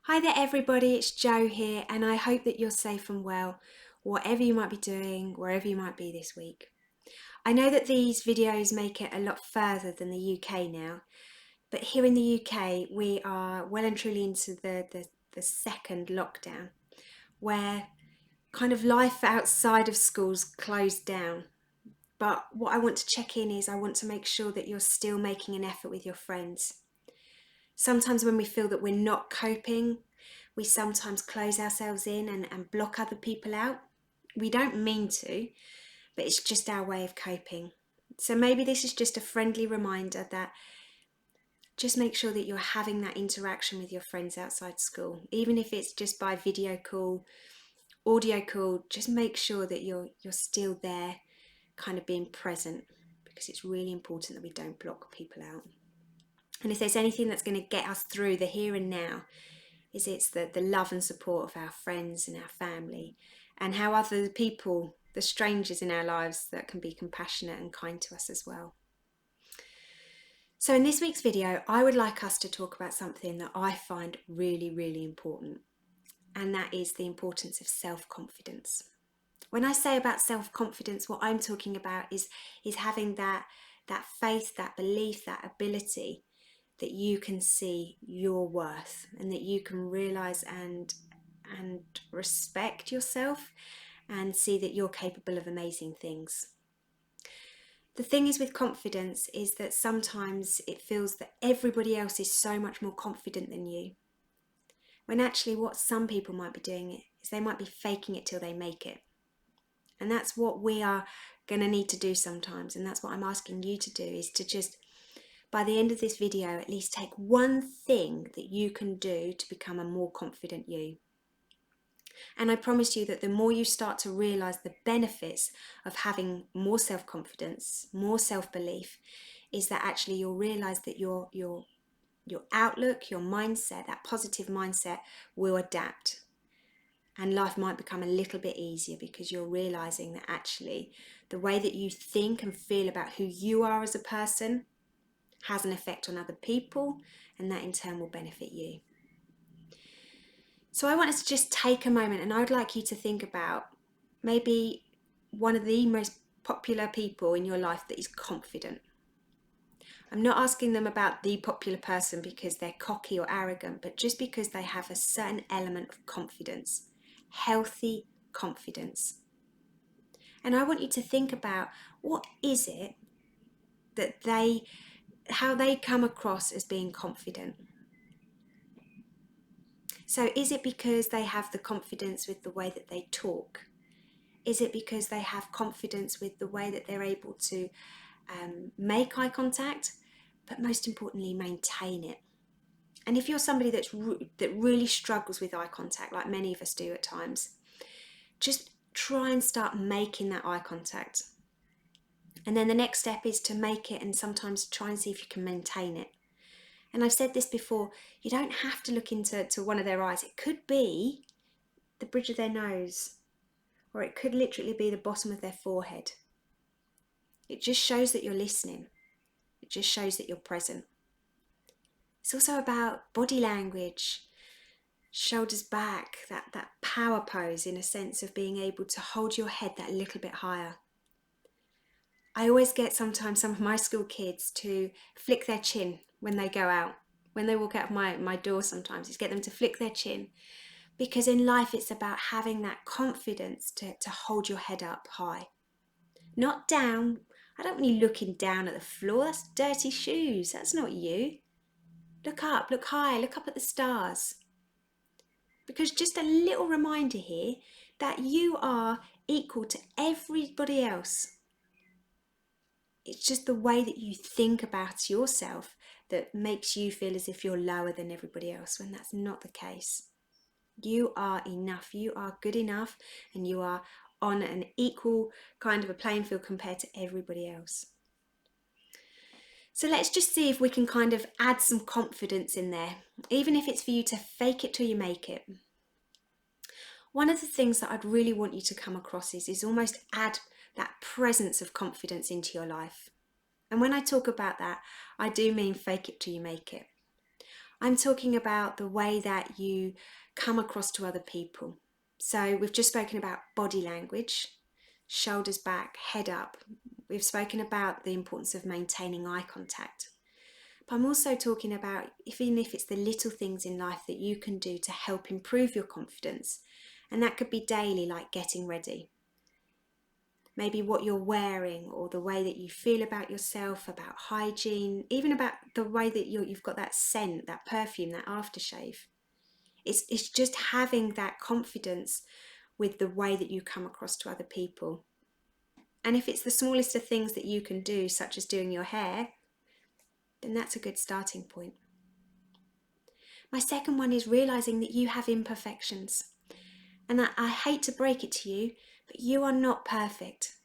Hi there everybody, it's Jo here and I hope that you're safe and well, whatever you might be doing, wherever you might be this week. I know that these videos make it a lot further than the UK now, but here in the UK we are well and truly into the second lockdown, where kind of life outside of schools closed down. But what I want to check in is I want to make sure that you're still making an effort with your friends. Sometimes when we feel that we're not coping, we sometimes close ourselves in and block other people out. We don't mean to, but it's just our way of coping. So maybe this is just a friendly reminder that just make sure that you're having that interaction with your friends outside school. Even if it's just by video call, audio call, just make sure that you're still there, kind of being present, because it's really important that we don't block people out. And if there's anything that's going to get us through the here and now, it's the love and support of our friends and our family, and how other people, the strangers in our lives, that can be compassionate and kind to us as well. So in this week's video, I would like us to talk about something that I find really, really important, and that is the importance of self-confidence. When I say about self-confidence, what I'm talking about is having that faith, that belief, that ability that you can see your worth and that you can realize and respect yourself and see that you're capable of amazing things. The thing is with confidence is that sometimes it feels that everybody else is so much more confident than you, when actually what some people might be doing is they might be faking it till they make it. And that's what we are going to need to do sometimes, and that's what I'm asking you to do, is to just, by the end of this video, at least take one thing that you can do to become a more confident you. And I promise you that the more you start to realise the benefits of having more self-confidence, more self-belief, is that actually you'll realise that your outlook, your mindset, that positive mindset will adapt. And life might become a little bit easier because you're realising that actually the way that you think and feel about who you are as a person has an effect on other people, and that in turn will benefit you. So I want us to just take a moment, and I would like you to think about maybe one of the most popular people in your life that is confident. I'm not asking them about the popular person because they're cocky or arrogant, but just because they have a certain element of confidence, healthy confidence. And I want you to think about, what is it that how they come across as being confident. So is it because they have the confidence with the way that they talk? Is it because they have confidence with the way that they're able to make eye contact, but most importantly, maintain it? And if you're somebody that really struggles with eye contact, like many of us do at times, just try and start making that eye contact. And then the next step is to make it, and sometimes try and see if you can maintain it. And I've said this before, you don't have to look into one of their eyes. It could be the bridge of their nose, or it could literally be the bottom of their forehead. It just shows that you're listening. It just shows that you're present. It's also about body language, shoulders back, that power pose, in a sense of being able to hold your head that little bit higher. I always get sometimes some of my school kids to flick their chin when they go out. When they walk out of my door sometimes, it's get them to flick their chin. Because in life it's about having that confidence to hold your head up high. Not down. I don't want you looking down at the floor. That's dirty shoes. That's not you. Look up, look high, look up at the stars. Because just a little reminder here that you are equal to everybody else. It's just the way that you think about yourself that makes you feel as if you're lower than everybody else, when that's not the case. You are enough, you are good enough, and you are on an equal kind of a playing field compared to everybody else. So let's just see if we can kind of add some confidence in there, even if it's for you to fake it till you make it. One of the things that I'd really want you to come across is almost add that presence of confidence into your life. And when I talk about that, I do mean fake it till you make it. I'm talking about the way that you come across to other people. So we've just spoken about body language, shoulders back, head up. We've spoken about the importance of maintaining eye contact. But I'm also talking about even if it's the little things in life that you can do to help improve your confidence. And that could be daily, like getting ready. Maybe what you're wearing, or the way that you feel about yourself, about hygiene, even about the way that you've got that scent, that perfume, that aftershave. It's just having that confidence with the way that you come across to other people. And if it's the smallest of things that you can do, such as doing your hair, then that's a good starting point. My second one is realizing that you have imperfections. And I hate to break it to you, but you are not perfect.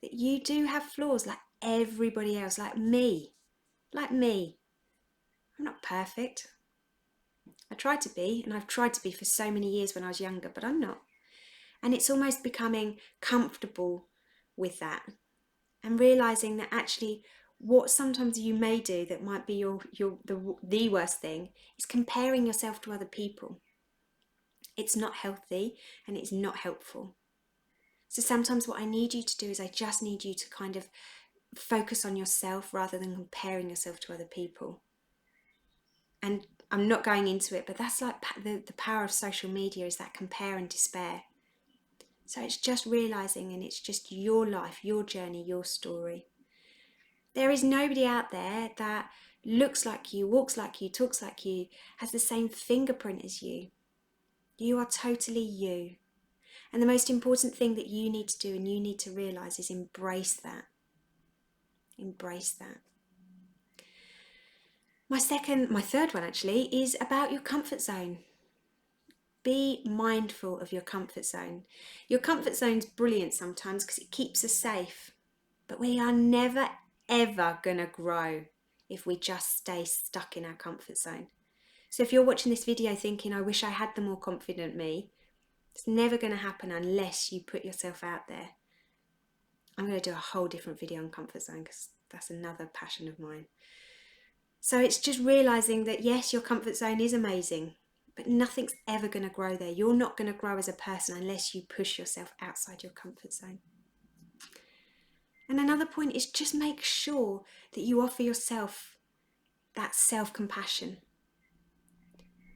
That you do have flaws like everybody else, like me. Like me. I'm not perfect. I try to be, and I've tried to be for so many years when I was younger, but I'm not. And it's almost becoming comfortable with that and realizing that actually what sometimes you may do that might be the worst thing is comparing yourself to other people. It's not healthy and it's not helpful. So sometimes what I need you to do is I just need you to kind of focus on yourself rather than comparing yourself to other people. And I'm not going into it, but that's like the power of social media, is that compare and despair. So it's just realizing, and it's just your life, your journey, your story. There is nobody out there that looks like you, walks like you, talks like you, has the same fingerprint as you. You are totally you. And the most important thing that you need to do and you need to realize is embrace that. Embrace that. My third one actually is about your comfort zone. Be mindful of your comfort zone. Your comfort zone's brilliant sometimes because it keeps us safe. But we are never, ever going to grow if we just stay stuck in our comfort zone. So if you're watching this video thinking, I wish I had the more confident me, it's never going to happen unless you put yourself out there. I'm going to do a whole different video on comfort zone because that's another passion of mine. So it's just realizing that yes, your comfort zone is amazing, but nothing's ever going to grow there. You're not going to grow as a person unless you push yourself outside your comfort zone. And another point is just make sure that you offer yourself that self-compassion.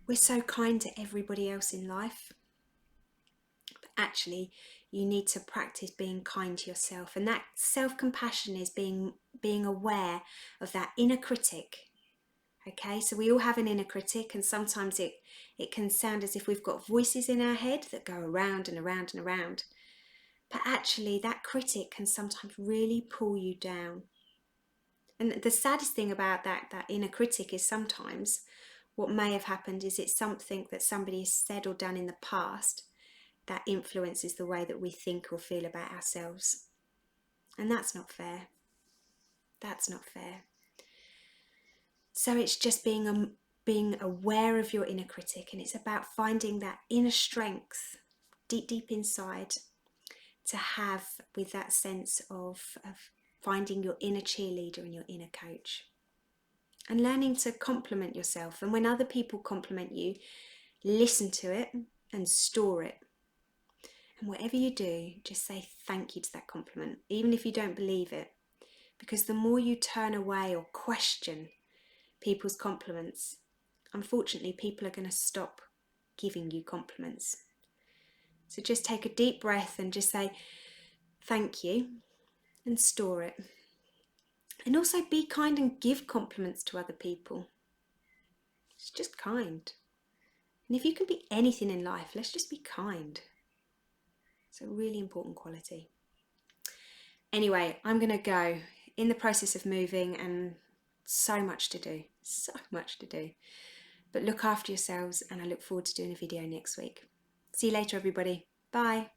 We're so kind to everybody else in life, but actually you need to practice being kind to yourself. And that self-compassion is being aware of that inner critic. Okay, so we all have an inner critic, and sometimes it can sound as if we've got voices in our head that go around and around and around. But actually that critic can sometimes really pull you down. And the saddest thing about that inner critic is sometimes what may have happened is it's something that somebody has said or done in the past that influences the way that we think or feel about ourselves. And that's not fair. That's not fair. So it's just being aware of your inner critic, and it's about finding that inner strength deep inside to have with that sense of finding your inner cheerleader and your inner coach. And learning to compliment yourself. And when other people compliment you, listen to it and store it. And whatever you do, just say thank you to that compliment, even if you don't believe it. Because the more you turn away or question people's compliments, unfortunately, people are going to stop giving you compliments. So just take a deep breath and just say thank you and store it. And also be kind and give compliments to other people. It's just kind. And if you can be anything in life, let's just be kind. It's a really important quality. Anyway, I'm going to go. In the process of moving, and so much to do. So much to do. But look after yourselves, and I look forward to doing a video next week. See you later, everybody. Bye.